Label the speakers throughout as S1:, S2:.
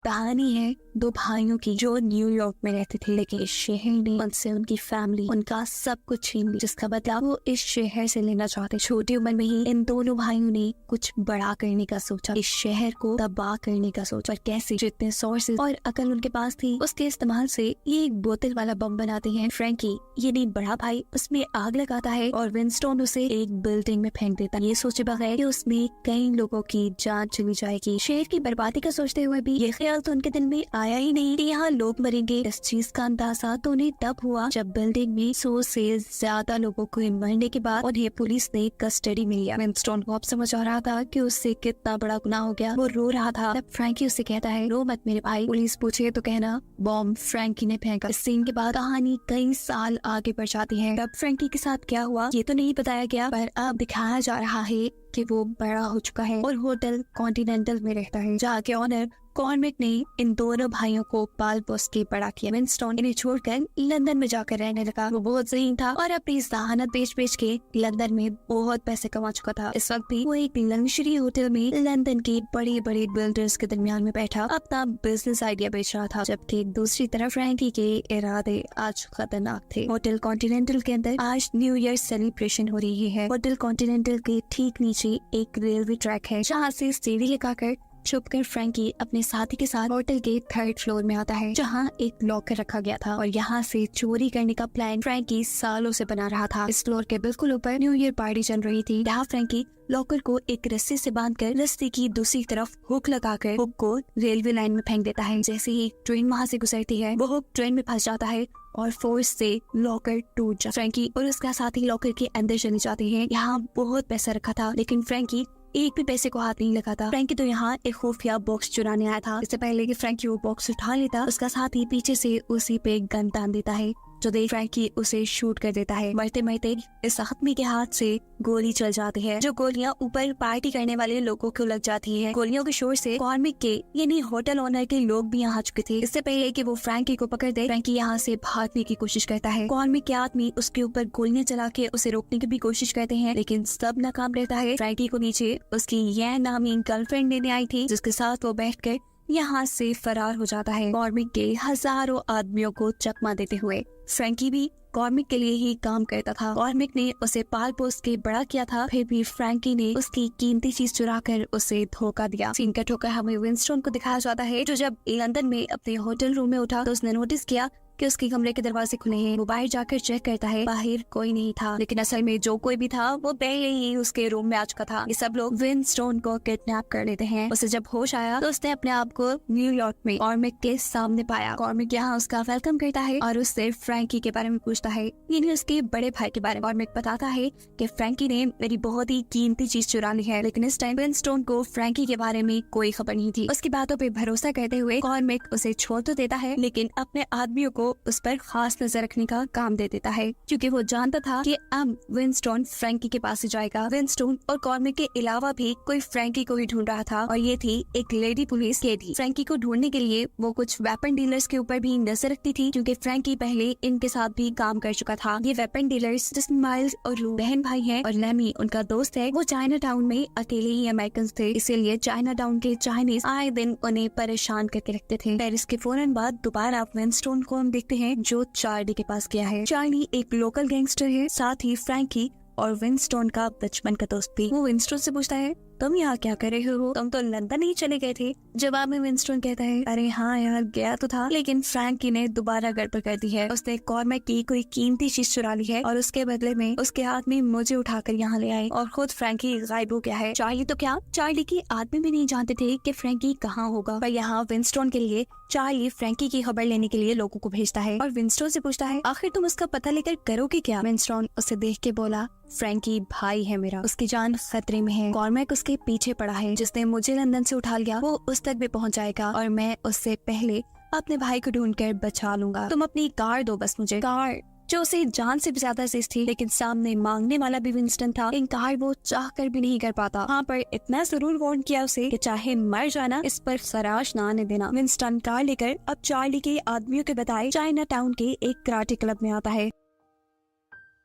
S1: कहानी है दो भाइयों की जो न्यूयॉर्क में रहते थे, लेकिन इस शहर ने उनसे उनकी फैमिली, उनका सब कुछ छीन लिया, जिसका बदला वो इस शहर से लेना चाहते। छोटी उम्र में ही इन दोनों भाइयों ने कुछ बड़ा करने का सोचा, इस शहर को तबाह करने का सोचा। और कैसे? जितने सोर्सेज और अकल उनके पास थी, उसके इस्तेमाल से ये एक बोतल वाला बम बनाते हैं। फ्रैंकी यानी बड़ा भाई उसमें आग लगाता है और विंस्टन उसे एक बिल्डिंग में फेंक देता है, ये सोचे बगैर कि उसमें कई लोगों की जान चली जाएगी। शहर की बर्बादी का सोचते हुए भी ये ख्याल तो उनके दिल में आया ही नहीं कि यहाँ लोग मरेंगे। इस चीज का अंदाजा तो उन्हें तब हुआ जब बिल्डिंग में 100 से ज्यादा लोगों को मरने के बाद उन्हें पुलिस ने कस्टडी में लिया। विंस्टन को अब समझ आ रहा था कि उससे कितना बड़ा गुनाह हो गया। वो रो रहा था। तब फ्रैंकी उससे कहता है, रो मत मेरे भाई, पुलिस पूछे तो कहना बॉम्ब फ्रैंकी ने फेंका। इस सीन के बाद कहानी कई साल आगे बढ़ जाती है। तब फ्रैंकी के साथ क्या हुआ ये तो नहीं बताया गया, पर अब दिखाया जा रहा है कि वो बड़ा हो चुका है और होटल कॉन्टिनेंटल में रहता है, जहाँ के ऑनर कॉर्मिक ने इन दोनों भाइयों को पाल पोस के बड़ा किया। विंस्टन इन्हें छोड़कर लंदन में जाकर रहने लगा। वो बहुत ज़हीन था और अपनी जहानत बेच के लंदन में बहुत पैसे कमा चुका था। इस वक्त भी वो एक लग्जरी होटल में लंदन के बड़े बड़े बिल्डर्स के दरमियान में बैठा अपना बिजनेस आइडिया बेच रहा था, जबकि दूसरी तरफ फ्रैंकी के इरादे आज खतरनाक थे। होटल कॉन्टिनेंटल के अंदर आज न्यू ईयर सेलिब्रेशन हो रही है। होटल कॉन्टिनेंटल के ठीक नीचे एक रेलवे ट्रैक है, जहाँ से सीढ़ी लगाकर छुपकर फ्रैंकी अपने साथी के साथ होटल के 3rd फ्लोर में आता है, जहाँ एक लॉकर रखा गया था और यहाँ से चोरी करने का प्लान फ्रैंकी सालों से बना रहा था। इस फ्लोर के बिल्कुल ऊपर न्यू ईयर पार्टी चल रही थी। यहाँ फ्रैंकी लॉकर को एक रस्सी से बांधकर रस्सी की दूसरी तरफ हुक लगाकर हुक को रेलवे लाइन में फेंक देता है। जैसे ही ट्रेन वहाँ से गुजरती है, वो हुक ट्रेन में फंस जाता है और फोर्स से लॉकर टूट जाता है। फ्रैंकी और उसका साथी लॉकर के अंदर चले जाते हैं। यहाँ बहुत पैसा रखा था, लेकिन फ्रैंकी एक भी पैसे को हाथ नहीं लगाता। फ्रैंकी तो यहाँ एक खुफिया बॉक्स चुराने आया था। इससे पहले कि फ्रैंकी वो बॉक्स उठा लेता, उसका साथी पीछे से उसी पे गन तान देता है, जो देख फ्रैंकी उसे शूट कर देता है। मरते मरते इस आदमी के हाथ से गोली चल जाती है, जो गोलियां ऊपर पार्टी करने वाले लोगों को लग जाती है। गोलियों के शोर से कॉर्मिक के यानी होटल ओनर के लोग भी यहाँ आ चुके थे। इससे पहले कि वो फ्रैंकी को पकड़ दे, फ्रैंकी यहाँ से भागने की कोशिश करता है। कॉर्मिक के आदमी उसके ऊपर गोलियां चला के उसे रोकने की भी कोशिश करते हैं, लेकिन सब नाकाम रहता है। फ्रैंकी को नीचे उसकी यह नामी गर्लफ्रेंड लेने आई थी, जिसके साथ वो बैठकर यहाँ से फरार हो जाता है, कॉर्मिक के हजारों आदमियों को चकमा देते हुए। फ्रैंकी भी कॉर्मिक के लिए ही काम करता था। कॉर्मिक ने उसे पाल पोस के बड़ा किया था, फिर भी फ्रैंकी ने उसकी कीमती चीज चुरा कर उसे धोखा दिया। सीन कट होकर हमें विंस्टन को दिखाया जाता है, जो जब लंदन में अपने होटल रूम में उठा तो उसने नोटिस किया कि उसके कमरे के दरवाजे खुले हैं। वो बाहर जाकर चेक करता है, बाहर कोई नहीं था, लेकिन असल में जो कोई भी था वो पहले ही उसके रूम में आ चुका था। ये सब लोग विंस्टन को किडनैप कर लेते हैं। उसे जब होश आया तो उसने अपने आप को न्यूयॉर्क में कॉर्मिक के सामने पाया। कॉर्मिक यहाँ उसका वेलकम करता है और उससे फ्रैंकी के बारे में पूछता है, यानी उसके बड़े भाई के बारे में। कॉर्मिक बताता है कि फ्रैंकी ने मेरी बहुत ही कीमती चीज चुरा ली है, लेकिन इस टाइम विंस्टन को फ्रैंकी के बारे में कोई खबर नहीं थी। उसकी बातों पे भरोसा करते हुए कॉर्मिक उसे छोड़ तो देता है, लेकिन अपने आदमियों को उस पर खास नजर रखने का काम दे देता है, क्योंकि वो जानता था कि अब विंस्टन फ्रैंकी के पास ही जाएगा। विंस्टन और कॉर्मिक के अलावा भी कोई फ्रैंकी को ही ढूंढ रहा था, और ये थी एक लेडी पुलिस केडी। फ्रैंकी को ढूंढने के लिए वो कुछ वेपन डीलर्स के ऊपर भी नजर रखती थी, क्योंकि फ्रैंकी पहले इनके साथ भी काम कर चुका था। ये वेपन डीलर्स, जिसमें माइल्स और रू बहन भाई हैं और लेमी उनका दोस्त है, वो चाइना टाउन में अकेले ही अमेरिकन थे, इसीलिए चाइना टाउन के चाइनीज आए दिन उन्हें परेशान करके रखते थे। पेरिस के फौरन बाद दोबारा विंस्टन को हम देखते हैं, जो चार्ली के पास गया है। चार्ली एक लोकल गैंगस्टर है, साथ ही फ्रैंकी और विंस्टन का बचपन का दोस्त भी। वो विंस्टन से पूछता है, तुम यहाँ क्या कर रहे हो? तुम तो लंदन ही चले गए थे। जवाब में विंस्टन कहता है, अरे हाँ यार गया तो था, लेकिन फ्रैंकी ने दोबारा गड़बड़ कर दी है। उसने कॉर्मिक की कोई कीमती चीज चुरा ली है और उसके बदले में उसके आदमी मुझे उठाकर यहाँ ले आए और खुद फ्रैंकी गायब हो गया है। चार्ली तो क्या, चार्ली की आदमी भी नहीं जानते थे कि फ्रैंकी कहाँ होगा, पर यहाँ विंस्टन के लिए चार्ली फ्रैंकी की खबर लेने के लिए लोगों को भेजता है और विंस्टन से पूछता है, आखिर तुम उसका पता लेकर करोगे क्या? विंस्टन उसे देख के बोला, फ्रैंकी भाई है मेरा, उसकी जान खतरे में है। कॉर्मिक उसके पीछे पड़ा है, जिसने मुझे लंदन से उठा लिया वो उस तक भी पहुंच जाएगा और मैं उससे पहले अपने भाई को ढूंढकर बचा लूंगा। तुम अपनी कार दो बस मुझे। कार जो उसे जान से भी ज्यादा अजीज थी, लेकिन सामने मांगने वाला भी विंस्टन था। इनकार वो चाह कर भी नहीं कर पाता। हाँ, पर इतना जरूर वार्न किया उसे कि चाहे मर जाना, इस पर खराश ना आने देना। विंस्टन कार लेकर अब चार्ली के आदमियों के बताए चाइना टाउन के एक कराटे क्लब में आता है।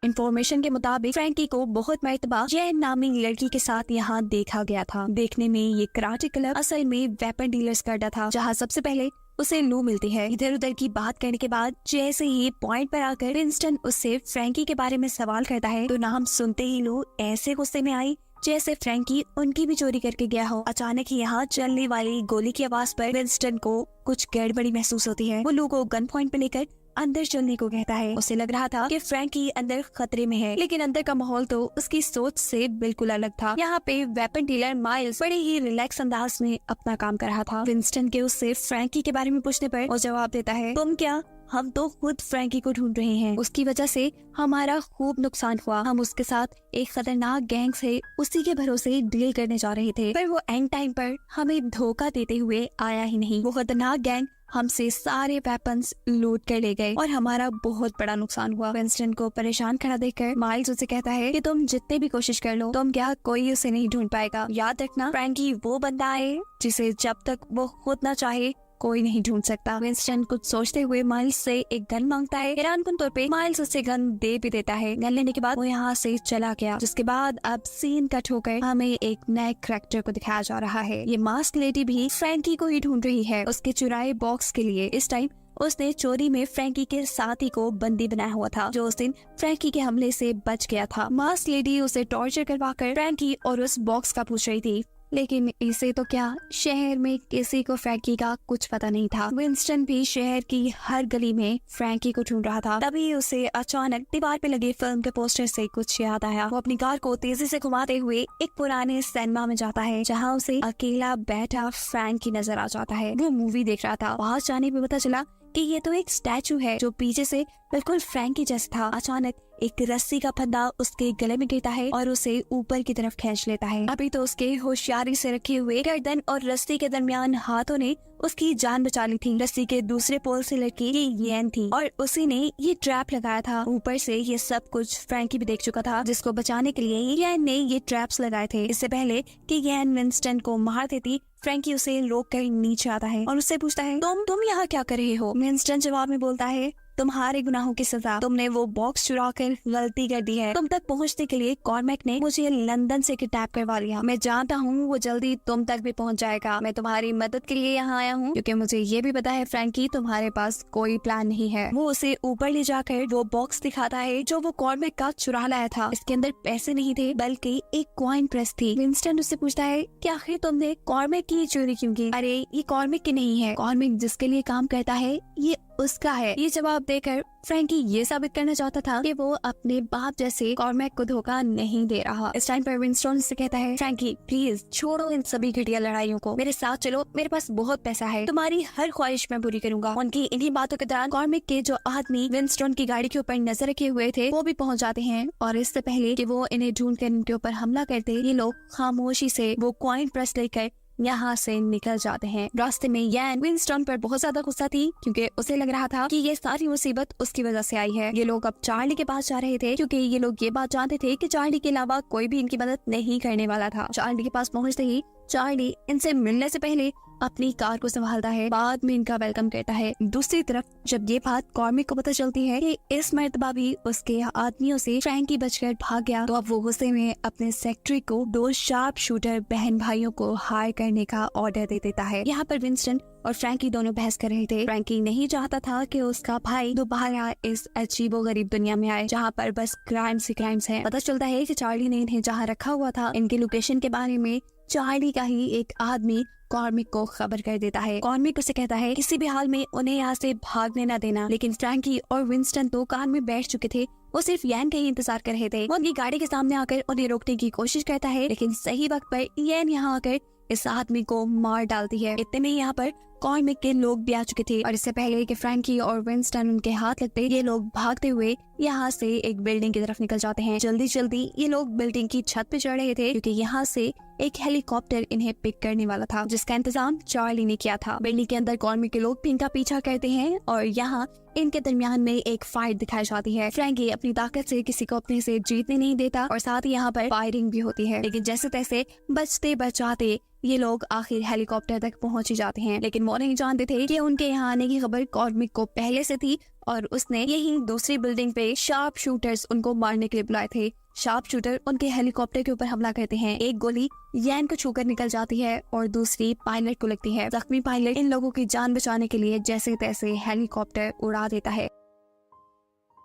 S1: इंफॉर्मेशन के मुताबिक फ्रैंकी को बहुत मर्तबा जैन नामी लड़की के साथ यहाँ देखा गया था। देखने में ये कराटे क्लब असल में वेपन डीलर्स का अड्डा था, जहाँ सबसे पहले उसे लू मिलती है। इधर उधर की बात करने के बाद जैसे ही पॉइंट पर आकर विंस्टन उससे फ्रैंकी के बारे में सवाल करता है तो नाम सुनते ही लू ऐसे गुस्से में आई जैसे फ्रैंकी उनकी भी चोरी करके गया हो। अचानक ही यहाँ चलने वाली गोली की आवाज पर विंस्टन को कुछ गड़बड़ी महसूस होती है। वो लू को गन पॉइंट पे लेकर अंदर चलने को कहता है। उसे लग रहा था कि फ्रैंकी अंदर खतरे में है, लेकिन अंदर का माहौल तो उसकी सोच से बिल्कुल अलग था। यहाँ पे वेपन डीलर माइल्स बड़े ही रिलैक्स अंदाज में अपना काम कर रहा था। विंस्टन के उससे फ्रैंकी के बारे में पूछने पर वो जवाब देता है, तुम क्या, हम तो खुद फ्रैंकी को ढूंढ रहे हैं। उसकी वजह से हमारा खूब नुकसान हुआ। हम उसके साथ एक खतरनाक गैंग से उसी के भरोसे डील करने जा रहे थे, पर वो एंड टाइम पर हमें धोखा देते हुए आया ही नहीं। वो खतरनाक गैंग हमसे सारे वेपन्स लूट कर ले गए और हमारा बहुत बड़ा नुकसान हुआ। विंस्टन को परेशान खड़ा देखकर माइल्स उसे कहता है कि तुम जितने भी कोशिश कर लो, तुम क्या, कोई उसे नहीं ढूंढ पाएगा। याद रखना, फ्रैंकी वो बंदा है जिसे जब तक वो खुद ना चाहे कोई नहीं ढूंढ सकता। विंस्टन कुछ सोचते हुए माइल्स से एक गन मांगता है। हैरानकुन तौर पे माइल्स उसे गन दे भी देता है। गन लेने के बाद वो यहाँ से चला गया, जिसके बाद अब सीन कट होकर हमें एक नए कैरेक्टर को दिखाया जा रहा है। ये मास्क लेडी भी फ्रैंकी को ही ढूंढ रही है उसके चुराए बॉक्स के लिए। इस टाइम उसने चोरी में फ्रैंकी के साथी को बंदी बनाया हुआ था, जो उस दिन फ्रैंकी के हमले से बच गया था। मास्क लेडी उसे टॉर्चर करवाकर फ्रैंकी और उस बॉक्स का पूछ रही थी, लेकिन इसे तो क्या, शहर में किसी को फ्रैंकी का कुछ पता नहीं था। विंस्टन भी शहर की हर गली में फ्रैंकी को ढूंढ रहा था। तभी उसे अचानक दीवार पे लगे फिल्म के पोस्टर से कुछ याद आया। वो अपनी कार को तेजी से घुमाते हुए एक पुराने सिनेमा में जाता है, जहाँ उसे अकेला बैठा फ्रैंकी नजर आ जाता है। वो मूवी देख रहा था। वहाँ जाने पे पता चला कि ये तो एक स्टैचू है जो पीछे से बिल्कुल फ्रैंकी जैसा था। अचानक एक रस्सी का फंदा उसके गले में गिरता है और उसे ऊपर की तरफ खींच लेता है। अभी तो उसके होशियारी से रखे हुए गर्दन और रस्सी के दरमियान हाथों ने उसकी जान बचा ली थी। रस्सी के दूसरे पोल से लड़की ये येन थी और उसी ने ये ट्रैप लगाया था। ऊपर से ये सब कुछ फ्रैंकी भी देख चुका था, जिसको बचाने के लिए येन ने ये ट्रैप्स लगाए थे। इससे पहले कि येन विंस्टन को मार देती, फ्रैंकी उसे रोक कर नीचे आता है और उससे पूछता है, तुम यहाँ क्या कर रहे हो? विंस्टन जवाब में बोलता है, तुम्हारे गुनाहों की सजा, तुमने वो बॉक्स चुरा कर गलती कर दी है। तुम तक पहुंचने के लिए कॉर्मेक ने मुझे लंदन से किडनैप करवा लिया। मैं जानता हूँ वो जल्दी तुम तक भी पहुंच जाएगा। मैं तुम्हारी मदद के लिए यहाँ आया हूँ, क्योंकि मुझे ये भी पता है फ्रैंकी, तुम्हारे पास कोई प्लान नहीं है। वो उसे ऊपर ले जाकर वो बॉक्स दिखाता है जो वो कॉर्मेक का चुरा लाया था। इसके अंदर पैसे नहीं थे, बल्कि एक कॉइन प्रेस थी। विंस्टन उससे पूछता है कि आखिर तुमने कॉर्मेक की चोरी क्यों की? अरे ये कॉर्मेक की नहीं है, कॉर्मेक जिसके लिए काम करता है ये उसका है। ये जवाब देकर फ्रैंकी ये साबित करना चाहता था कि वो अपने बाप जैसे कॉर्मेक को धोखा नहीं दे रहा। इस टाइम पर विंस्टन से कहता है, फ्रैंकी प्लीज छोड़ो इन सभी घटिया लड़ाइयों को, मेरे साथ चलो, मेरे पास बहुत पैसा है, तुम्हारी हर ख्वाहिश मैं पूरी करूंगा। उनकी इन्हीं बातों के दौरान कॉर्मेक के जो आदमी विंस्टन की गाड़ी के ऊपर नजर रखे हुए थे वो भी पहुंच जाते हैं और इससे पहले कि वो इन्हें ढूंढ कर इनके ऊपर हमला करते, ये लोग खामोशी से वो कॉइन प्रेस लेकर यहाँ से निकल जाते हैं। रास्ते में येन विंस्टन पर बहुत ज्यादा गुस्सा थी, क्योंकि उसे लग रहा था कि ये सारी मुसीबत उसकी वजह से आई है। ये लोग अब चार्ली के पास जा रहे थे, क्योंकि ये लोग ये बात जानते थे कि चार्ली के अलावा कोई भी इनकी मदद नहीं करने वाला था। चार्ली के पास पहुँचते ही चार्ली इनसे मिलने से पहले अपनी कार को संभालता है, बाद में इनका वेलकम करता है। दूसरी तरफ जब ये बात कॉर्मेक को पता चलती है कि इस मर्तबा भी उसके आदमियों से फ्रैंकी बचकर भाग गया, तो अब वो गुस्से में अपने सेक्रेटरी को 2 शार्प शूटर बहन भाइयों को हायर करने का ऑर्डर दे देता है। यहाँ पर विंस्टन और फ्रैंकी दोनों बहस कर रहे थे। फ्रैंकी नहीं चाहता था कि उसका भाई दोबारा इस अजीबोगरीब दुनिया में आए, जहाँ पर बस क्राइम्स ही क्राइम्स हैं। पता चलता है कि चार्ली ने इन्हें जहाँ रखा हुआ था, इनकी लोकेशन के बारे में चार्ली का ही एक आदमी कॉर्मेक को खबर कर देता है। कॉर्मेक उसे कहता है किसी भी हाल में उन्हें यहाँ से भागने न देना, लेकिन फ्रैंकी और विंस्टन तो कार में बैठ चुके थे, वो सिर्फ येन का ही इंतजार कर रहे थे। वो उनकी गाड़ी के सामने आकर उन्हें रोकने की कोशिश करता है, लेकिन सही वक्त पर येन यहाँ आकर इस आदमी को मार डालती है। इतने में यहाँ पर कॉर्मेक के लोग भी आ चुके थे और इससे पहले कि फ्रैंकी और विंस्टन उनके हाथ लगते, ये लोग भागते हुए यहाँ से एक बिल्डिंग की तरफ निकल जाते हैं। जल्दी जल्दी ये लोग बिल्डिंग की छत पे चढ़ रहे थे, क्योंकि यहाँ से एक हेलीकॉप्टर इन्हें पिक करने वाला था, जिसका इंतजाम चार्ली ने किया था। बिल्डिंग के अंदर कॉर्मेक के लोग भी इनका पीछा करते हैं और यहाँ इनके दरमियान में एक फाइट दिखाई जाती है। फ्रैंकी अपनी ताकत से किसी को अपने से जीतने नहीं देता और साथ ही यहाँ पर फायरिंग भी होती है, लेकिन जैसे तैसे बचते बचाते ये लोग आखिर हेलीकॉप्टर तक पहुंच ही जाते हैं। लेकिन वो वो नहीं जानते थे कि उनके यहाँ आने की खबर कॉर्मिक को पहले से थी और उसने यही दूसरी बिल्डिंग पे शार्प शूटर्स उनको मारने के लिए बुलाए थे। शार्प शूटर उनके हेलीकॉप्टर के ऊपर हमला करते हैं। एक गोली यैन को छूकर निकल जाती है और दूसरी पायलट को लगती है। जख्मी पायलट इन लोगों की जान बचाने के लिए जैसे तैसे हेलीकॉप्टर उड़ा देता है।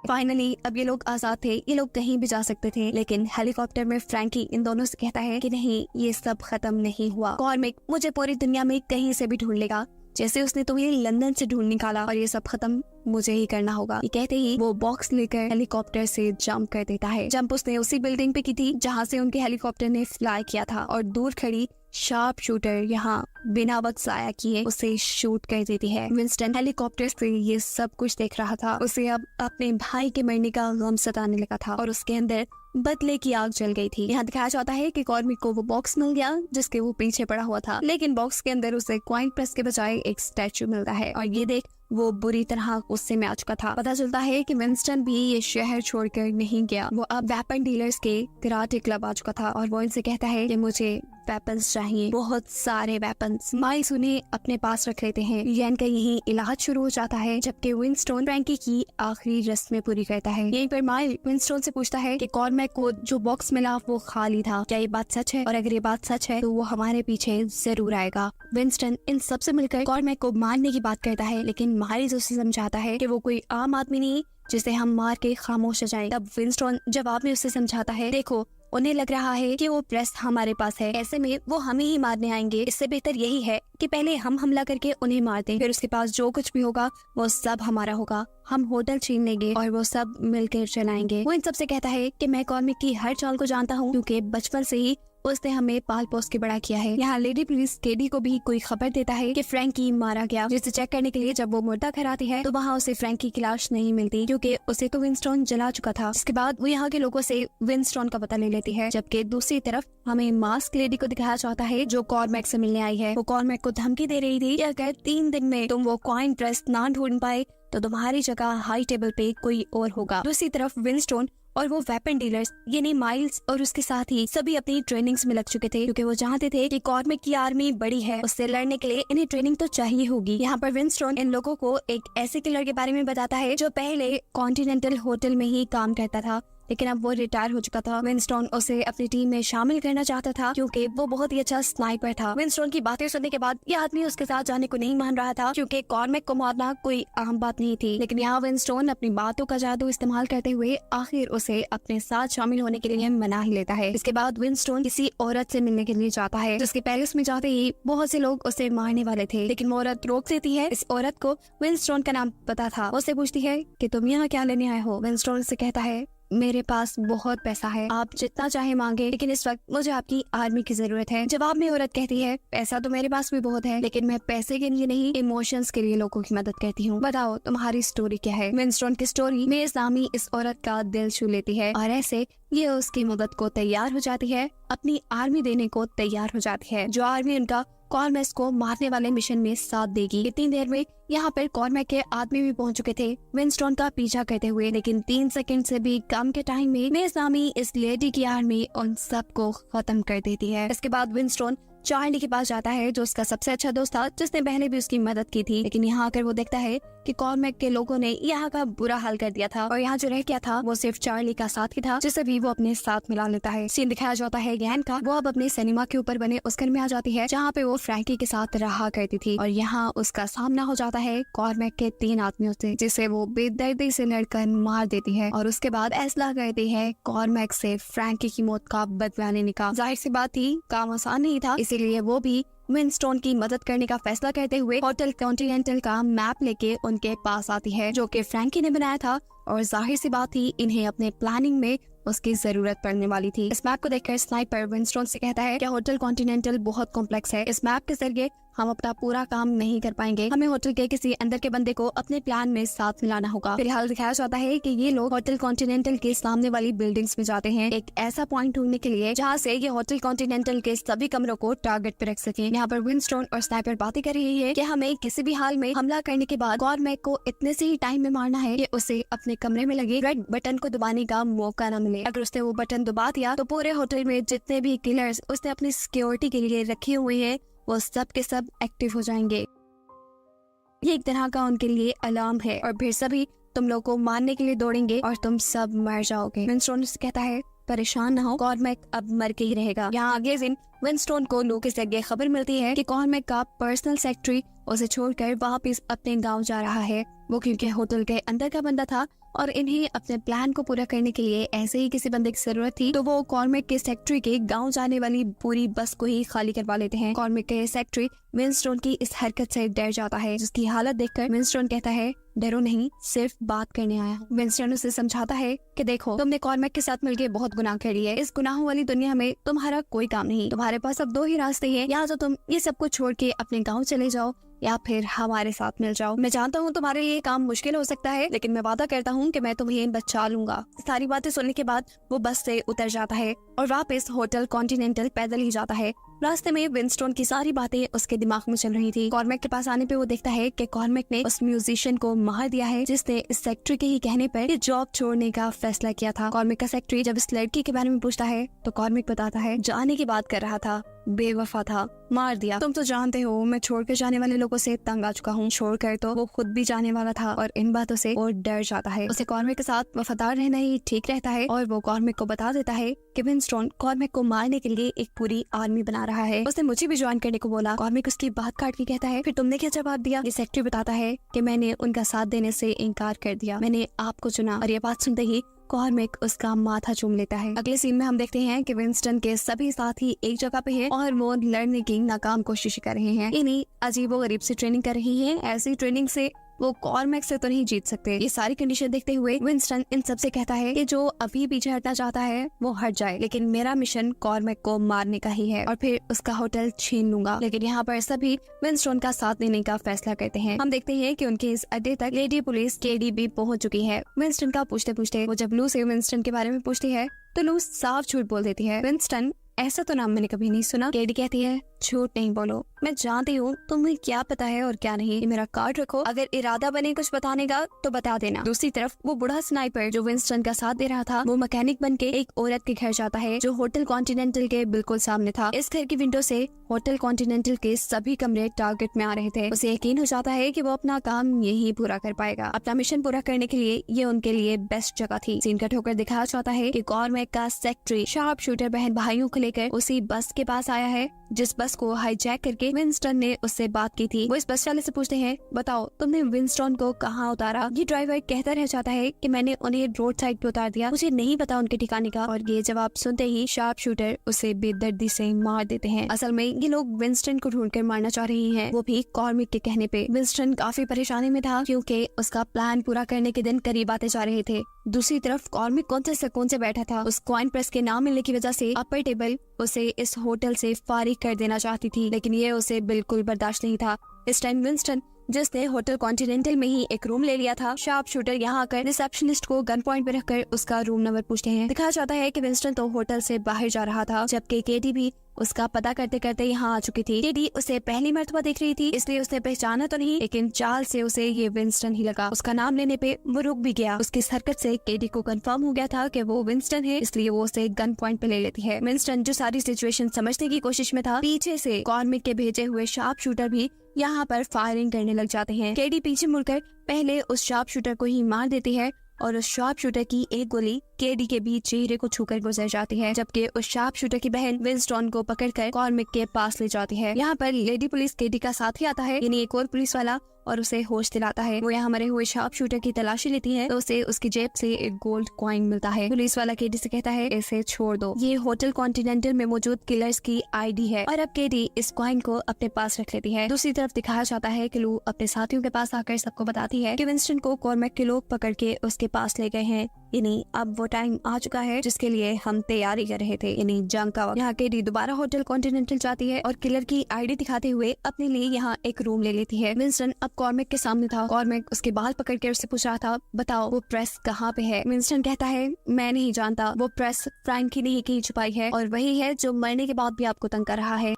S1: फाइनली अब ये लोग आजाद थे, ये लोग कहीं भी जा सकते थे, लेकिन हेलीकॉप्टर में फ्रैंकी इन दोनों से कहता है कि नहीं, ये सब खत्म नहीं हुआ। कॉर्मिक मुझे पूरी दुनिया में कहीं से भी ढूंढ लेगा, जैसे उसने तुम्हें लंदन से ढूंढ निकाला, और ये सब खत्म मुझे ही करना होगा। ये कहते ही वो बॉक्स लेकर हेलीकॉप्टर से जंप कर देता है। जंप उसने उसी बिल्डिंग पे की थी जहाँ से उनके हेलीकॉप्टर ने फ्लाई किया था, और दूर खड़ी शार्प शूटर यहाँ बिना वक्त जाया किए उसे शूट कर देती है। विंस्टन हेलीकॉप्टर से ये सब कुछ देख रहा था। उसे अब अपने भाई के मरने का गम सताने लगा था और उसके अंदर बदले की आग जल गई थी। यहाँ दिखाया जाता है कि कॉर्मिक को वो बॉक्स मिल गया जिसके वो पीछे पड़ा हुआ था, लेकिन बॉक्स के अंदर उसे कॉइन प्रेस के बजाय एक स्टैचू मिलता है, और ये देख वो बुरी तरह गुस्से में आ चुका था। पता चलता है कि विंस्टन भी ये शहर छोड़कर नहीं गया, वो अब वेपन डीलर्स के कराटे क्लब आ चुका था, और वो इनसे कहता है कि मुझे वेपन्स चाहिए, बहुत सारे वेपन्स। माइल्स उन्हें अपने पास रख लेते हैं। यैन का यही इलाज शुरू हो जाता है, जबकि विंस्टन फ्रैंकी की आखिरी रस्में पूरी करता है। यहीं पर माइल विंस्टन से पूछता है कि कॉर्मैक को जो बॉक्स मिला वो खाली था, क्या ये बात सच है? और अगर ये बात सच है तो वो हमारे पीछे जरूर आएगा। विंस्टन इन सब से मिलकर कॉर्मैक को मारने की बात करता है, लेकिन माइल्स उसे समझाता है कि वो कोई आम आदमी नहीं जिसे हम मार के खामोश हो जाएं। तब विंस्टन जवाब में उसे समझाता है, देखो उन्हें लग रहा है कि वो प्रेस हमारे पास है, ऐसे में वो हमें ही मारने आएंगे। इससे बेहतर यही है कि पहले हम हमला करके उन्हें मार दें, फिर उसके पास जो कुछ भी होगा वो सब हमारा होगा। हम होटल छीन लेंगे और वो सब मिलकर चलाएंगे। वो इन सबसे कहता है कि मैं कॉर्मिक की हर चाल को जानता हूँ, क्योंकि बचपन से ही उसने हमें पाल पोस के बड़ा किया है। यहाँ लेडी पुलिस केडी को भी कोई खबर देता है कि फ्रैंकी मारा गया, जिसे चेक करने के लिए जब वो मुर्दा घर आती है तो वहाँ उसे फ्रैंकी की लाश नहीं मिलती, क्योंकि उसे तो विंस्टन जला चुका था। इसके बाद वो यहाँ के लोगों से विंस्टन का पता ले लेती है, जबकि दूसरी तरफ हमें मास्क लेडी को दिखाया जाता है जो कॉर्मैक से मिलने आई है। वो कॉर्मैक को धमकी दे रही थी कि अगर 3 दिन में तुम वो कॉइन प्रेस ना ढूंढ पाए तो तुम्हारी जगह हाई टेबल पे कोई और होगा। दूसरी तरफ विंस्टन और वो वेपन डीलर्स यानी माइल्स और उसके साथ ही सभी अपनी ट्रेनिंग्स में लग चुके थे, क्योंकि वो जानते थे कि कॉर्मैक की आर्मी बड़ी है, उससे लड़ने के लिए इन्हें ट्रेनिंग तो चाहिए होगी। यहाँ पर विंस्टन इन लोगों को एक ऐसे किलर के बारे में बताता है जो पहले कॉन्टिनेंटल होटल में ही काम करता था, लेकिन अब वो रिटायर हो चुका था। विंस्टन उसे अपनी टीम में शामिल करना चाहता था क्योंकि वो बहुत ही अच्छा स्नाइपर था। विंस्टन की बातें सुनने के बाद ये आदमी उसके साथ जाने को नहीं मान रहा था, क्योंकि कॉर्मैक को मारना कोई आम बात नहीं थी। लेकिन यहाँ विंस्टन अपनी बातों का जादू इस्तेमाल करते हुए आखिर उसे अपने साथ शामिल होने के लिए मना ही लेता है। इसके बाद विंस्टन किसी औरत से मिलने के लिए जाता है, जिसके पैलेस में जाते ही बहुत से लोग उसे मारने वाले थे, लेकिन वो औरत रोक देती है। इस औरत को विंस्टन का नाम पता था। उससे पूछती है कि तुम यहाँ क्या लेने आए हो? विंस्टन से कहता है, मेरे पास बहुत पैसा है, आप जितना चाहे मांगे, लेकिन इस वक्त मुझे आपकी आर्मी की जरूरत है। जवाब में औरत कहती है, पैसा तो मेरे पास भी बहुत है, लेकिन मैं पैसे के लिए नहीं, इमोशंस के लिए लोगों की मदद करती हूँ। बताओ तुम्हारी स्टोरी क्या है? विंस्टन की स्टोरी में इस्लामी इस औरत का दिल छू लेती है और ऐसे ये उसकी मदद को तैयार हो जाती है, अपनी आर्मी देने को तैयार हो जाती है, जो आर्मी उनका कॉर्मैक को मारने वाले मिशन में साथ देगी। इतनी देर में यहाँ पर कॉर्मैक के आदमी भी पहुंच चुके थे विंस्टन का पीछा करते हुए, लेकिन 3 सेकंड से भी कम के टाइम में इस्लामी इस लेडी की आर्मी उन सबको खत्म कर देती है। इसके बाद विंस्टन चार्ली के पास जाता है, जो उसका सबसे अच्छा दोस्त था, जिसने पहले भी उसकी मदद की थी, लेकिन यहाँ आकर वो देखता है कि कॉर्मैक के लोगों ने यहाँ का बुरा हाल कर दिया था, और यहाँ जो रह गया था वो सिर्फ चार्ली का साथ ही था, जिसे भी वो अपने साथ मिला लेता है। सीन दिखाया जाता है यैन का। वो अब अपने सिनेमा के ऊपर बने उस घर में आ जाती है जहाँ पे वो फ्रैंकी के साथ रहा करती थी, और यहाँ उसका सामना हो जाता है कॉर्मैक के 3 आदमियों से, जिसे वो बेदर्दी से लड़कर मार देती है, और उसके बाद फैसला करती है कॉर्मैक से फ्रैंकी की मौत का बदला लेने का। जाहिर सी बात थी, काम आसान नहीं था, इसीलिए वो भी विंस्टन की मदद करने का फैसला करते हुए होटल कॉन्टिनेंटल का मैप लेके उनके पास आती है, जो कि फ्रैंकी ने बनाया था, और जाहिर सी बात थी इन्हें अपने प्लानिंग में उसकी जरूरत पड़ने वाली थी। इस मैप को देखकर स्नाइपर विंस्टन से कहता है कि होटल कॉन्टिनेंटल बहुत कॉम्प्लेक्स है, इस मैप के जरिए हम अपना पूरा काम नहीं कर पाएंगे, हमें होटल के किसी अंदर के बंदे को अपने प्लान में साथ मिलाना होगा। फिलहाल दिखाया जाता है कि ये लोग होटल कॉन्टिनेंटल के सामने वाली बिल्डिंग्स में जाते हैं, एक ऐसा पॉइंट ढूंढने के लिए जहाँ से ये होटल कॉन्टिनेंटल के सभी कमरों को टारगेट पे रख सके। यहाँ पर विंस्टन और स्नाइपर बातें कर रही है कि हमें किसी भी हाल में हमला करने के बाद कॉर्मैक को इतने से ही टाइम में मारना है कि उसे अपने कमरे में लगे रेड बटन को दबाने का मौका न मिले। अगर उसने वो बटन दबा दिया तो पूरे होटल में जितने भी किलर्स उसने अपनी सिक्योरिटी के लिए रखे हुए हैं वो सब के सब एक्टिव हो जाएंगे। ये एक तरह का उनके लिए अलार्म है और फिर सभी तुम लोग को मारने के लिए दौड़ेंगे और तुम सब मर जाओगे। विंस्टन उससे कहता है परेशान ना हो, कॉर्मैक अब मर के ही रहेगा। यहाँ अगले दिन विंस्टन को लोकेस से आगे खबर मिलती है कि कॉर्मैक का पर्सनल सेक्रेटरी उसे छोड़कर वापस अपने गांव जा रहा है। वो क्योंकि होटल के अंदर का बंदा था और इन्हें अपने प्लान को पूरा करने के लिए ऐसे ही किसी बंदे की जरूरत थी, तो वो कॉर्मैक के सेक्रेटरी के गांव जाने वाली पूरी बस को ही खाली करवा लेते हैं। कॉर्मैक के सेक्रेटरी विंस्टन की इस हरकत से डर जाता है, जिसकी हालत देखकर विंस्टन कहता है डरो नहीं, सिर्फ बात करने आया हूँ। विंस्टन उसे समझाता है कि देखो तुमने कॉर्मैक के साथ मिलकर बहुत गुनाह कर लिया है। इस गुनाहों वाली दुनिया में तुम्हारा कोई काम नहीं। तुम्हारे पास अब दो ही रास्ते हैं, या तो तुम ये सब कुछ छोड़ के अपने गाँव चले जाओ या फिर हमारे साथ मिल जाओ। मैं जानता हूँ तुम्हारे लिए काम मुश्किल हो सकता है, लेकिन मैं वादा करता हूँ कि मैं तुम्हें बचा लूंगा। सारी बातें सुनने के बाद वो बस से उतर जाता है और वापस होटल कॉन्टिनेंटल पैदल ही जाता है। रास्ते में विंस्टन की सारी बातें उसके दिमाग में चल रही थी। कॉर्मैक के पास आने पे वो देखता है कि कॉर्मैक ने उस म्यूजिशियन को मार दिया है जिसने इस सेक्रेटरी के ही कहने पर ये जॉब छोड़ने का फैसला किया था। कॉर्मैक का सेक्रेटरी जब इस लड़की के बारे में पूछता है तो कॉर्मैक बताता है जाने की बात कर रहा था, बेवफा था, मार दिया। तुम तो जानते हो मैं छोड़कर जाने वाले लोगों से तंग आ चुका हूँ। छोड़कर तो वो खुद भी जाने वाला था और इन बातों से वो डर जाता है। उसे कॉर्मैक के साथ वफादार रहना ही ठीक रहता है और वो कॉर्मैक को बता देता है कि विंस्टन कॉर्मैक को मारने के लिए एक पूरी आर्मी बना रहा है। उसने मुझे भी ज्वाइन करने को बोला। कॉर्मैक उसकी बात काट के कहता है फिर तुमने क्या जवाब दिया? ये सेक्रेटरी बताता है कि मैंने उनका साथ देने से इनकार कर दिया, मैंने आपको चुना। और ये बात सुनते ही कॉर्मैक उसका माथा चूम लेता है। अगले सीन में हम देखते हैं कि विंस्टन के सभी साथी एक जगह पे हैं और वो लड़ने की नाकाम कोशिश कर रहे हैं। इन्हीं अजीबोगरीब से ट्रेनिंग कर रही हैं। ऐसी ट्रेनिंग से वो कॉर्मैक से तो नहीं जीत सकते। ये सारी कंडीशन देखते हुए विंस्टन इन सब से कहता है कि जो अभी पीछे हटना चाहता है वो हट जाए, लेकिन मेरा मिशन कॉर्मैक को मारने का ही है और फिर उसका होटल छीन लूंगा। लेकिन यहाँ पर सभी विंस्टन का साथ देने का फैसला करते हैं। हम देखते हैं कि उनके इस अड्डे तक लेडी पुलिस केडी भी पहुंच चुकी है। विंस्टन का पूछते पूछते वो जब लू से विंस्टन के बारे में पूछती है तो लू साफ झूठ बोल देती है। विंस्टन ऐसा तो नाम मैंने कभी नहीं सुना। केडी कहती है झूठ नहीं बोलो, मैं जानती हूँ तुम्हें क्या पता है और क्या नहीं। ये मेरा कार्ड रखो, अगर इरादा बने कुछ बताने का तो बता देना। दूसरी तरफ वो बूढ़ा स्नाइपर जो विंस्टन का साथ दे रहा था वो मैकेनिक बन के एक औरत के घर जाता है जो होटल कॉन्टिनेंटल के बिल्कुल सामने था। इस घर की विंडो से होटल कॉन्टिनेंटल के सभी कमरे टारगेट में आ रहे थे। उसे यकीन हो जाता है कि वो अपना काम यही पूरा कर पाएगा। अपना मिशन पूरा करने के लिए ये उनके लिए बेस्ट जगह थी। सीन कट होकर दिखाया जाता है कि कॉर्मैक का सेक्रेटरी शार्प शूटर बहन भाइयों को लेकर उसी बस के पास आया है जिस बस को हाईजैक करके विंस्टन ने उससे बात की थी। वो इस बस वाले से पूछते हैं बताओ तुमने विंस्टन को कहाँ उतारा? ये ड्राइवर कहता रह जाता है कि मैंने उन्हें रोड साइड पे उतार दिया, मुझे नहीं पता उनके ठिकाने का। और ये जवाब सुनते ही शार्प शूटर उसे बेदर्दी से मार देते हैं। असल में ये लोग विंस्टन को ढूंढकर मारना चाह रही हैं, वो भी कॉर्मैक के कहने पे। विंस्टन काफी परेशानी में था क्योंकि उसका प्लान पूरा करने के दिन करीब आते जा रहे थे। दूसरी तरफ कॉर्मैक कौन से सुकून से बैठा था। उस कॉइन प्रेस के ना मिलने की वजह से अपर टेबल उसे इस होटल से फारिग कर देना चाहती थी, लेकिन ये उसे बिल्कुल बर्दाश्त नहीं था। इस टाइम विंस्टन जिसने होटल कॉन्टिनेंटल में ही एक रूम ले लिया था, शार्प शूटर यहाँ आकर रिसेप्शनिस्ट को गन पॉइंट पे रखकर उसका रूम नंबर पूछते हैं। दिखाया जाता है कि विंस्टन तो होटल से बाहर जा रहा था, जबकि केटी भी उसका पता करते करते यहाँ आ चुकी थी। केटी उसे पहली मर्तबा देख रही थी इसलिए उसने पहचाना तो नहीं, लेकिन चाल से उसे ये विंस्टन ही लगा। उसका नाम लेने पे वो रुक भी गया। उसकी इस हरकत से केटी को कंफर्म हो गया था कि वो विंस्टन है, इसलिए वो उसे गन पॉइंट पे ले लेती है। विंस्टन जो सारी सिचुएशन समझने की कोशिश में था, पीछे से कॉर्मैक के भेजे हुए शार्प शूटर भी यहाँ पर फायरिंग करने लग जाते हैं। केडी पीछे मुड़कर पहले उस शार्प शूटर को ही मार देती है और उस शार्प शूटर की एक गोली केडी के भी चेहरे को छूकर गुजर जाती है, जबकि उस शार्प शूटर की बहन विंस्टन को पकड़कर कॉर्मैक के पास ले जाती है। यहाँ पर लेडी पुलिस केडी का साथ ही आता है, यानी एक और पुलिस वाला, और उसे होश दिलाता है। वो यहाँ मरे हुए शार्प शूटर की तलाशी लेती है तो उसे उसकी जेब से एक गोल्ड कॉइन मिलता है। पुलिस वाला केडी से कहता है इसे छोड़ दो, ये होटल कॉन्टिनेंटल में मौजूद किलर्स की आईडी है। और अब केडी इस कॉइन को अपने पास रख लेती है। दूसरी तरफ दिखाया जाता है कि लू अपने साथियों के पास आकर सबको बताती है कि विंस्टन को कॉर्मैक के लोग पकड़ के उसके पास ले गए हैं, यानी अब वो टाइम आ चुका है जिसके लिए हम तैयारी कर रहे थे, यानी जंग का वक्त। यहाँ केडी दोबारा होटल कॉन्टिनेंटल जाती है और किलर की आईडी दिखाते हुए अपने लिए यहाँ एक रूम ले लेती है। विंस्टन अब कॉर्मैक के सामने था। कॉर्मैक उसके बाल पकड़ के उससे पूछ रहा था बताओ वो प्रेस कहाँ पे है? विंस्टन कहता है मैं नहीं जानता, वो प्रेस फ्रैंकी ने ही कहीं छुपाई है और वही है जो मरने के बाद भी आपको तंग कर रहा है।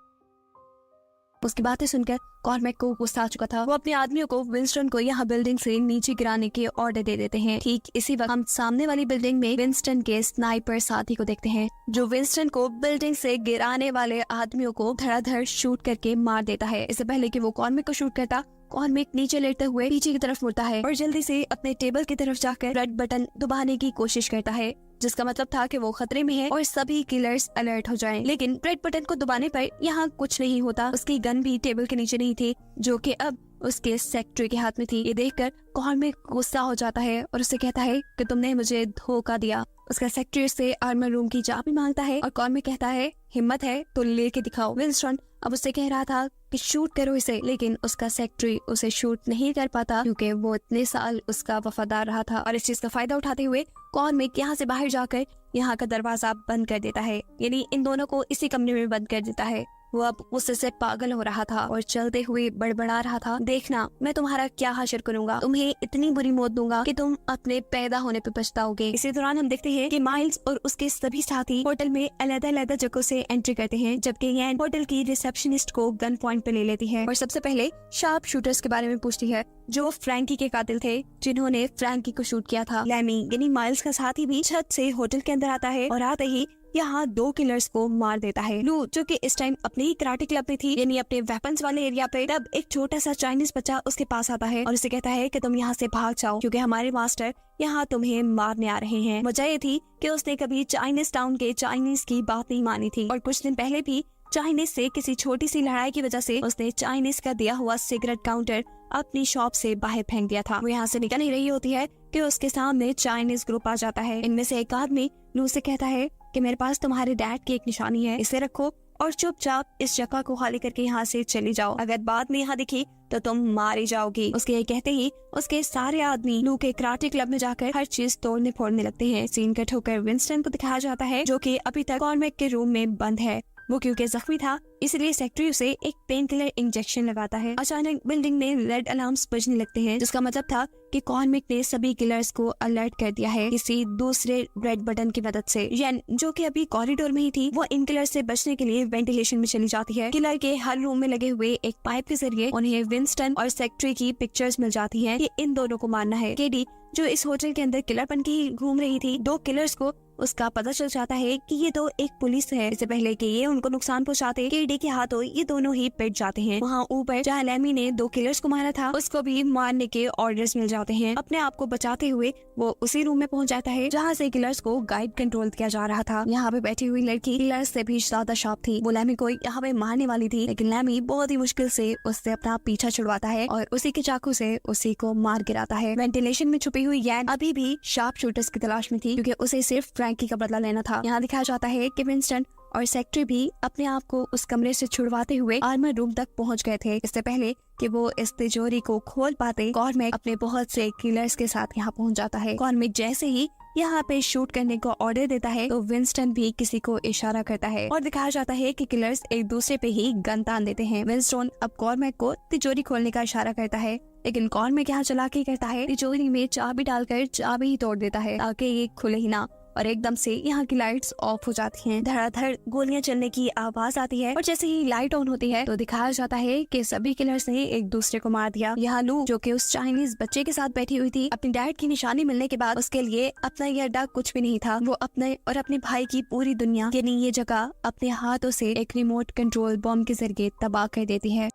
S1: उसकी बातें सुनकर कॉर्मैक को गुस्सा आ चुका था। वो अपने आदमियों को विंस्टन को यहाँ बिल्डिंग से नीचे गिराने के ऑर्डर दे देते हैं। ठीक इसी वक्त हम सामने वाली बिल्डिंग में विंस्टन के स्नाइपर साथी को देखते हैं जो विंस्टन को बिल्डिंग से गिराने वाले आदमियों को धड़ाधड़ शूट करके मार देता है। इससे पहले कि वो कॉर्मैक को शूट करता, कॉर्मिक नीचे लेटते हुए पीछे की तरफ मुड़ता है और जल्दी से अपने टेबल की तरफ जाकर रेड बटन दबाने की कोशिश करता है, जिसका मतलब था कि वो खतरे में है और सभी किलर्स अलर्ट हो जाएं। लेकिन रेड बटन को दबाने पर यहाँ कुछ नहीं होता। उसकी गन भी टेबल के नीचे नहीं थी, जो कि अब उसके सेक्रेटरी के हाथ में थी। ये देखकर कॉर्मिक गुस्सा हो जाता है और उसे कहता है कि तुमने मुझे धोखा दिया। उसका सेक्रेटरी से आर्मर रूम की चाबी मांगता है और कॉर्मिक कहता है हिम्मत है तो लेके दिखाओ। विंस्टन अब उससे कह रहा था कि शूट करो इसे, लेकिन उसका सेक्रेटरी उसे शूट नहीं कर पाता क्योंकि वो इतने साल उसका वफादार रहा था। और इस चीज का फायदा उठाते हुए कॉर्मिक यहाँ से बाहर जाकर यहाँ का दरवाजा बंद कर देता है, यानी इन दोनों को इसी कमरे में बंद कर देता है। वो अब गुस्से से पागल हो रहा था और चलते हुए बड़बड़ा रहा था, देखना मैं तुम्हारा क्या हासिल करूंगा, तुम्हें इतनी बुरी मौत दूंगा कि तुम अपने पैदा होने पे पछताओगे। इसी दौरान हम देखते हैं कि माइल्स और उसके सभी साथी होटल में अलग-अलग जगहों से एंट्री करते हैं, जबकि यैन होटल की रिसेप्शनिस्ट को गन पॉइंट पे ले लेती है और सबसे पहले शार्प शूटर्स के बारे में पूछती है जो फ्रैंकी के कातिल थे, जिन्होंने फ्रैंकी को शूट किया था। लैमी यानी माइल्स का साथी भी छत से होटल के अंदर आता है और आते ही यहाँ 2 किलर्स को मार देता है। लू जो कि इस टाइम अपने ही कराटे क्लब में थी, यानी अपने वेपन्स वाले एरिया पे, तब एक छोटा सा चाइनीज बच्चा उसके पास आता है और उसे कहता है कि तुम यहाँ से भाग जाओ क्योंकि हमारे मास्टर यहाँ तुम्हें मारने आ रहे हैं। वजह ये थी कि उसने कभी चाइनीज टाउन के चाइनीज की बात नहीं मानी थी और कुछ दिन पहले भी चाइनीज से किसी छोटी सी लड़ाई की वजह से उसने चाइनीज का दिया हुआ सिगरेट काउंटर अपनी शॉप से बाहर फेंक दिया था। वो यहाँ से निकल नहीं रही होती है कि उसके सामने चाइनीज ग्रुप आ जाता है। इनमें से एक आदमी लू से कहता है कि मेरे पास तुम्हारे डैड की एक निशानी है, इसे रखो और चुपचाप इस जगह को खाली करके यहाँ से चली जाओ, अगर बाद में यहाँ दिखी तो तुम मारी जाओगी। उसके ये कहते ही उसके सारे आदमी लू के कराटे क्लब में जाकर हर चीज तोड़ने फोड़ने लगते हैं। सीन कट होकर विंस्टन को दिखाया जाता है जो कि अभी तक कॉर्मिक के रूम में बंद है। वो क्योंकि जख्मी था इसलिए सेक्रेटरी उसे एक पेन किलर इंजेक्शन लगाता है। अचानक बिल्डिंग में रेड अलार्म्स बजने लगते हैं, जिसका मतलब था कि कॉर्मिक ने सभी किलर्स को अलर्ट कर दिया है किसी दूसरे रेड बटन की मदद से। येन जो कि अभी कॉरिडोर में ही थी, वो इन किलर से बचने के लिए वेंटिलेशन में चली जाती है। किलर के हर रूम में लगे हुए एक पाइप के जरिए उन्हें विंस्टन और सेक्रेटरी की पिक्चर्स मिल जाती है कि इन दोनों को मारना है। केडी जो इस होटल के अंदर किलर बन के ही घूम रही थी, 2 किलर्स को उसका पता चल जाता है कि ये तो एक पुलिस है। इससे पहले कि ये उनको नुकसान पहुंचाते, केडी के हाथों ये दोनों ही पिट जाते हैं। वहाँ ऊपर जहाँ लैमी ने 2 किलर्स को मारा था, उसको भी मारने के ऑर्डर्स मिल जाते हैं। अपने आप को बचाते हुए वो उसी रूम में पहुंच जाता है जहाँ से किलर्स को गाइड कंट्रोल किया जा रहा था। यहाँ पे बैठी हुई लड़की किलर्स से भी ज्यादा शार्प थी। वो लैमी को यहाँ पे मारने वाली थी, लेकिन लैमी बहुत ही मुश्किल से उससे अपना पीछा छुड़वाता है और उसी के चाकू से उसी को मार गिराता है। वेंटिलेशन में छुपी हुई यैन अभी भी शार्प शूटर्स की तलाश में थी क्योंकि उसे सिर्फ फ्रैंकी का बदला लेना था। यहाँ दिखाया जाता है कि विंस्टन और सेक्रेटरी भी अपने आप को उस कमरे से छुड़वाते हुए आर्मर रूम तक पहुंच गए थे। इससे पहले कि वो इस तिजोरी को खोल पाते, कॉर्मिक अपने बहुत से किलर्स के साथ यहाँ पहुंच जाता है। कॉर्मिक जैसे ही यहाँ पे शूट करने को ऑर्डर देता है तो विंस्टन भी किसी को इशारा करता है और दिखाया जाता है कि किलर्स एक दूसरे पे ही गन तान देते हैं। विंस्टन अब कॉर्मिक को तिजोरी खोलने का इशारा करता है, लेकिन कॉर्मिक यहाँ चालाकी करता है, तिजोरी में चाबी डालकर चाबी ही तोड़ देता है ताकि ये खुले ही ना। और एकदम से यहाँ की लाइट्स ऑफ हो जाती हैं। धड़ाधड़ गोलियां चलने की आवाज आती है और जैसे ही लाइट ऑन होती है तो दिखाया जाता है कि सभी किलर्स ने एक दूसरे को मार दिया। यहाँ लू जो कि उस चाइनीज बच्चे के साथ बैठी हुई थी, अपनी डैड की निशानी मिलने के बाद उसके लिए अपना यह अड्डा कुछ भी नहीं था। वो अपने और अपने भाई की पूरी दुनिया यानी ये जगह अपने हाथों से एक रिमोट कंट्रोल बॉम्ब के जरिए तबाह कर देती है।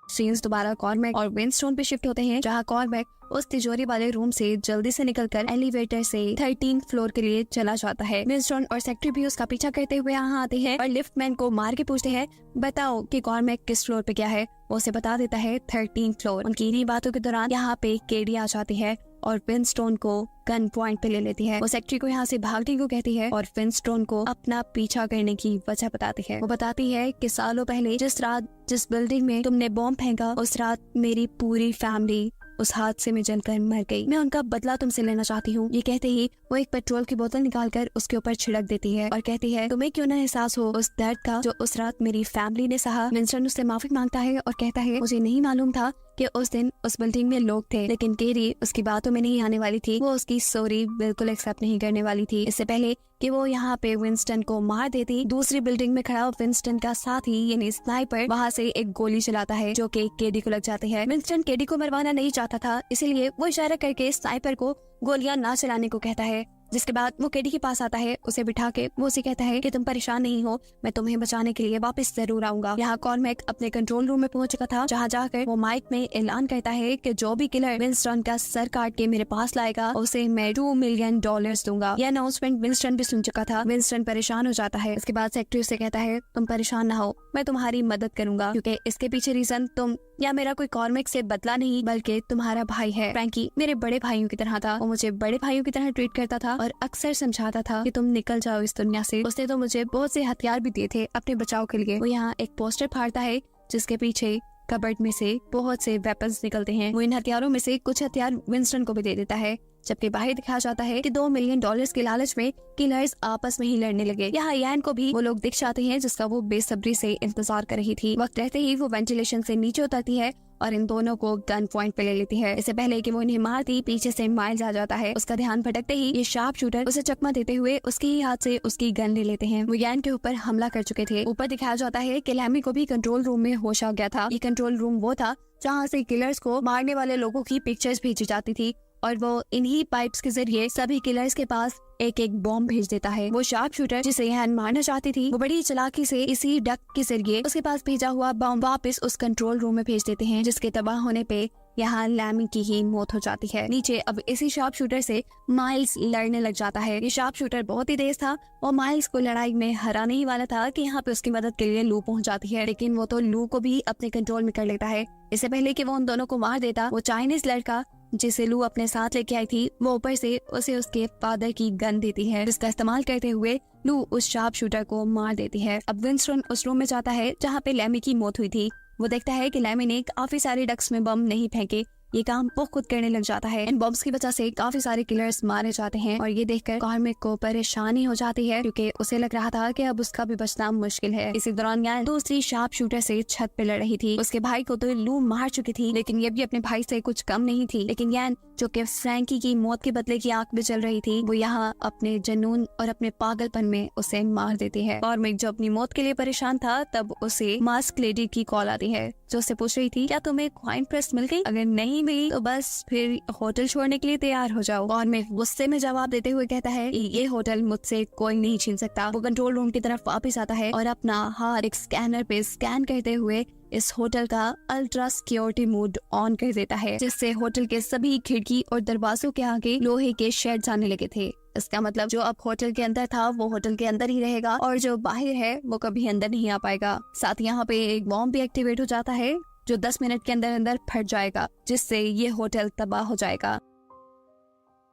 S1: सीन्स दोबारा कॉर्मिक और विंस्टन पे शिफ्ट होते हैं, जहाँ कॉर्मिक उस तिजोरी वाले रूम से जल्दी से निकलकर एलिवेटर से 13th फ्लोर के लिए चला जाता है। विंस्टन और सेक्रेटरी भी उसका पीछा करते हुए यहाँ आते हैं और लिफ्टमैन को मार के पूछते हैं बताओ कि कॉर्मिक किस फ्लोर पे गया है। वो उसे बता देता है 13th फ्लोर। उनकी इन्हीं बातों के दौरान यहाँ पे केडी आ जाती है और विंस्टन को गन पॉइंट पे ले लेती है। वो सेक्रेटरी को यहाँ से भागने को कहती है और विंस्टन को अपना पीछा करने की वजह बताती है। वो बताती है कि सालों पहले जिस रात जिस बिल्डिंग में तुमने बॉम्ब फेंका, उस रात मेरी पूरी फैमिली उस हादसे में जलकर मर गई। मैं उनका बदला तुमसे लेना चाहती हूँ। ये कहते ही वो एक पेट्रोल की बोतल निकालकर उसके ऊपर छिड़क देती है और कहती है तुम्हें क्यों ना एहसास हो उस दर्द का जो उस रात मेरी फैमिली ने सहा। विंस्टन उससे माफी मांगता है और कहता है मुझे नहीं मालूम था कि उस दिन उस बिल्डिंग में लोग थे, लेकिन केडी उसकी बातों में नहीं आने वाली थी। वो उसकी सॉरी बिल्कुल एक्सेप्ट नहीं करने वाली थी। इससे पहले कि वो यहाँ पे विंस्टन को मार देती, दूसरी बिल्डिंग में खड़ा विंस्टन का साथी यानी स्नाइपर वहाँ से एक गोली चलाता है जो कि केडी को लग जाती है। विंस्टन केडी को मरवाना नहीं चाहता था, इसीलिए वो इशारा करके स्नाइपर को गोलियां ना चलाने को कहता है जिसके बाद वो केडी के पास आता है, उसे बिठा के वो उसे कहता है कि तुम परेशान नहीं हो, मैं तुम्हें बचाने के लिए वापस जरूर आऊंगा। यहाँ कॉर्मेक अपने कंट्रोल रूम में पहुंच चुका था, जहाँ जाकर वो माइक में ऐलान करता है कि जो भी किलर विंस्टन का सर काट के मेरे पास लाएगा उसे मैं $2 मिलियन दूंगा। यह अनाउंसमेंट विंस्टन भी सुन चुका था। विंस्टन परेशान हो जाता है। इसके बाद सेक्रेटरी उसे कहता है तुम परेशान ना हो, मैं तुम्हारी मदद करूंगा, क्योंकि इसके पीछे रीजन तुम या मेरा कोई कॉर्मेक से बदला नहीं बल्कि तुम्हारा भाई है। फ्रैंकी मेरे बड़े भाइयों की तरह था, वो मुझे बड़े भाइयों की तरह ट्रीट करता था और अक्सर समझाता था कि तुम निकल जाओ इस दुनिया से। उसने तो मुझे बहुत से हथियार भी दिए थे अपने बचाव के लिए। वो यहाँ एक पोस्टर फाड़ता है जिसके पीछे कबर्ड में से बहुत से वेपन्स निकलते हैं। वो इन हथियारों में से कुछ हथियार विंस्टन को भी दे देता है, जबकि बाहर दिखाया जाता है कि $2 मिलियन के लालच में किलर्स आपस में ही लड़ने लगे। यहाँ यान को भी वो लोग दिख जाते हैं जिसका वो बेसब्री से इंतजार कर रही थी। वक्त रहते ही वो वेंटिलेशन से नीचे उतरती है और इन दोनों को गन पॉइंट पे ले लेती है। इससे पहले कि वो इन्हें मारती, पीछे से माइल्स आ जाता है। उसका ध्यान भटकते ही ये शार्प शूटर उसे चकमा देते हुए उसके ही हाथ से उसकी गन ले लेते हैं। वो यान के ऊपर हमला कर चुके थे। ऊपर दिखाया जाता है कि लैमी को भी कंट्रोल रूम में होश आ गया था। ये कंट्रोल रूम वो था जहाँ से किलर्स को मारने वाले लोगों की पिक्चर्स भेजी जाती थी और वो इन्हीं पाइप्स के जरिए सभी किलर्स के पास एक एक बॉम्ब भेज देता है। वो शार्प शूटर जिसे यहान मारना चाहती थी, वो बड़ी चालाकी से इसी डक के जरिए उसके पास भेजा हुआ बॉम्ब वापस उस कंट्रोल रूम में भेज देते हैं, जिसके तबाह होने पे यहाँ लैमी की ही मौत हो जाती है। नीचे अब इसी शार्प शूटर से माइल्स लड़ने लग जाता है। ये शार्प शूटर बहुत ही तेज था और माइल्स को लड़ाई में हराने ही वाला था कि यहाँ पे उसकी मदद के लिए लू पहुंच जाती है, लेकिन वो तो लू को भी अपने कंट्रोल में कर लेता है। इससे पहले कि वो उन दोनों को मार देता, वो चाइनीज लड़का जिसे लू अपने साथ लेके आई थी, वो ऊपर से उसे उसके फादर की गन देती है, जिसका इस्तेमाल करते हुए लू उस शार्प शूटर को मार देती है। अब विंस्टन उस रूम में जाता है जहाँ पे लैमी की मौत हुई थी। वो देखता है कि लैमी ने काफी सारे डक्स में बम नहीं फेंके, ये काम वो खुद करने लग जाता है। इन बॉम्ब्स की वजह से काफी सारे किलर्स मारे जाते हैं और ये देखकर कॉर्मेक को परेशानी हो जाती है, क्योंकि उसे लग रहा था कि अब उसका भी बचना मुश्किल है। इसी दौरान यान दूसरी शार्प शूटर से छत पे लड़ रही थी। उसके भाई को तो लू मार चुकी थी, लेकिन ये भी अपने भाई से कुछ कम नहीं थी। लेकिन यान जो कि फ्रैंकी की मौत के बदले की आंख में चल रही थी, वो यहाँ अपने जुनून और अपने पागलपन में उसे मार देती है। कॉर्मेक जो अपनी मौत के लिए परेशान था, तब उसे मास्क लेडी की कॉल आती है जो उससे पूछ रही थी क्या तुम्हें कॉइन प्रेस मिल गई? अगर नहीं मिली तो बस फिर होटल छोड़ने के लिए तैयार हो जाओ। कॉर्मेक गुस्से में जवाब देते हुए कहता है ये होटल मुझसे कोई नहीं छीन सकता। वो कंट्रोल रूम की तरफ वापस आता है और अपना हाथ एक स्कैनर पे स्कैन करते हुए इस होटल का अल्ट्रा सिक्योरिटी मोड ऑन कर देता है, जिससे होटल के सभी खिड़की और दरवाजों के आगे लोहे के शेड आने लगे थे। इसका मतलब जो अब होटल के अंदर था वो होटल के अंदर ही रहेगा और जो बाहर है वो कभी अंदर नहीं आ पाएगा। साथ यहाँ पे एक बॉम्ब भी एक्टिवेट हो जाता है जो 10 मिनट के अंदर अंदर फट जाएगा, जिससे ये होटल तबाह हो जाएगा।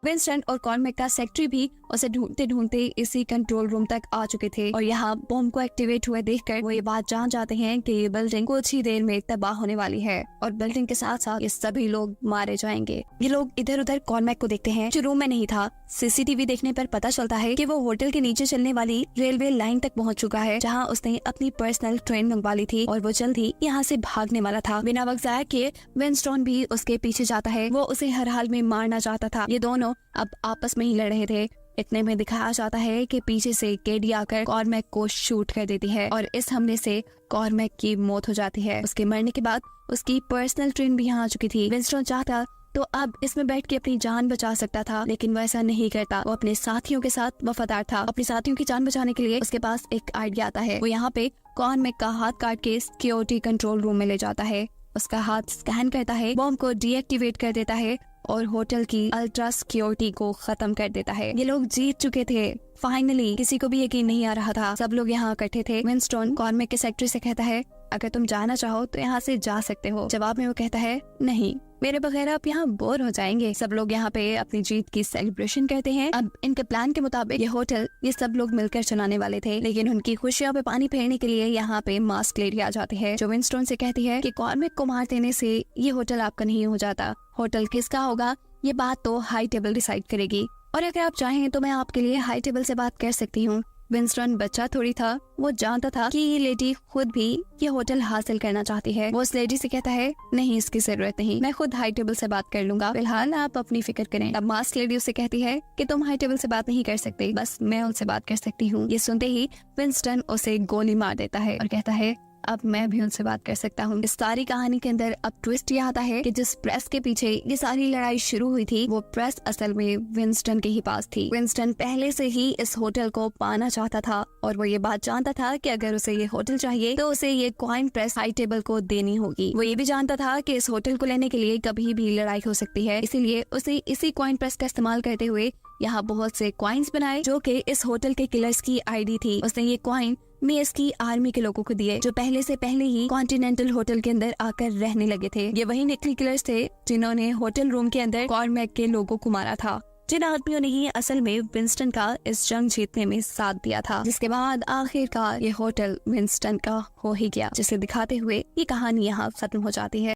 S1: विंस्टन और कॉर्मेक का सेक्रेटरी भी उसे ढूंढते ढूंढते इसी कंट्रोल रूम तक आ चुके थे और यहाँ बॉम्ब को एक्टिवेट हुए देखकर वो ये बात जान जाते हैं कि ये बिल्डिंग कुछ ही देर में तबाह होने वाली है और बिल्डिंग के साथ साथ ये सभी लोग मारे जाएंगे। ये लोग इधर उधर कॉर्मेक को देखते हैं जो रूम में नहीं था। सीसीटीवी देखने पर पता चलता है कि वो होटल के नीचे चलने वाली रेलवे लाइन तक पहुंच चुका है, जहां उसने अपनी पर्सनल ट्रेन मंगवा ली थी और वो जल्द ही यहाँ से भागने वाला था। बिना वक्त जाया किए विंस्टन भी उसके पीछे जाता है। वो उसे हर हाल में मारना चाहता था। ये दोनों अब आपस में ही लड़ रहे थे। इतने में दिखाया जाता है कि पीछे से केडी आकर कॉर्मेक को शूट कर देती है और इस हमले से कॉर्मेक की मौत हो जाती है। उसके मरने के बाद उसकी पर्सनल ट्रेन भी यहाँ आ चुकी थी। विंस्टन चाहता तो अब इसमें बैठ के अपनी जान बचा सकता था, लेकिन वो ऐसा नहीं करता। वो अपने साथियों के साथ वफादार था। अपने साथियों की जान बचाने के लिए उसके पास एक आइडिया आता है। वो यहाँ पे कॉर्मेक का हाथ काट के सिक्योरिटी कंट्रोल रूम में ले जाता है। उसका हाथ स्कैन करता है, बॉम्ब को डीएक्टिवेट कर देता है और होटल की अल्ट्रा सिक्योरिटी को खत्म कर देता है। ये लोग जीत चुके थे फाइनली। किसी को भी यकीन नहीं आ रहा था। सब लोग यहाँ इकट्ठे थे। विंस्टन कॉर्मेक के सेक्रेटरी से कहता है अगर तुम जाना चाहो तो यहाँ से जा सकते हो। जवाब में वो कहता है नहीं, मेरे बगैर आप यहाँ बोर हो जाएंगे। सब लोग यहाँ पे अपनी जीत की सेलिब्रेशन करते हैं। अब इनके प्लान के मुताबिक ये होटल ये सब लोग मिलकर चलाने वाले थे, लेकिन उनकी खुशियों पे पानी फेरने के लिए यहाँ पे मास्क लेडी आ जाती है जो विंस्टन से कहती है कि कॉर्मेक को मार देने से ये होटल आपका नहीं हो जाता। होटल किसका होगा ये बात तो हाई टेबल डिसाइड करेगी और अगर आप चाहें तो मैं आपके लिए हाई टेबल से बात कर सकती हूँ। विंस्टन बच्चा थोड़ी था, वो जानता था कि ये लेडी खुद भी ये होटल हासिल करना चाहती है। वो उस लेडी से कहता है नहीं, इसकी जरूरत नहीं, मैं खुद हाई टेबल से बात कर लूंगा, फिलहाल आप अपनी फिक्र करें। अब मास्क लेडी उसे कहती है कि तुम हाई टेबल से बात नहीं कर सकते, बस मैं उनसे बात कर सकती हूँ। ये सुनते ही विंस्टन उसे गोली मार देता है और कहता है अब मैं भी उनसे बात कर सकता हूँ। इस सारी कहानी के अंदर अब ट्विस्ट ये आता है कि जिस प्रेस के पीछे ये सारी लड़ाई शुरू हुई थी वो प्रेस असल में विंस्टन के ही पास थी। विंस्टन पहले से ही इस होटल को पाना चाहता था और वो ये बात जानता था कि अगर उसे ये होटल चाहिए तो उसे ये कॉइन प्रेस हाई टेबल को देनी होगी। वो ये भी जानता था कि इस होटल को लेने के लिए कभी भी लड़ाई हो सकती है, इसीलिए उसे इसी कॉइन प्रेस का इस्तेमाल करते हुए यहाँ बहुत से कॉइन्स बनाए जो कि इस होटल के किलर्स की आईडी थी। उसने ये कॉइन मेस की आर्मी के लोगों को दिए जो पहले से पहले ही कॉन्टिनेंटल होटल के अंदर आकर रहने लगे थे। ये वही नकली किलर्स थे जिन्होंने होटल रूम के अंदर कॉर्मैक के लोगों को मारा था, जिन आदमियों ने ही असल में विंस्टन का इस जंग जीतने में साथ दिया था, जिसके बाद आखिरकार ये होटल विंस्टन का हो ही गया, जिसे दिखाते हुए ये कहानी यहाँ खत्म हो जाती है।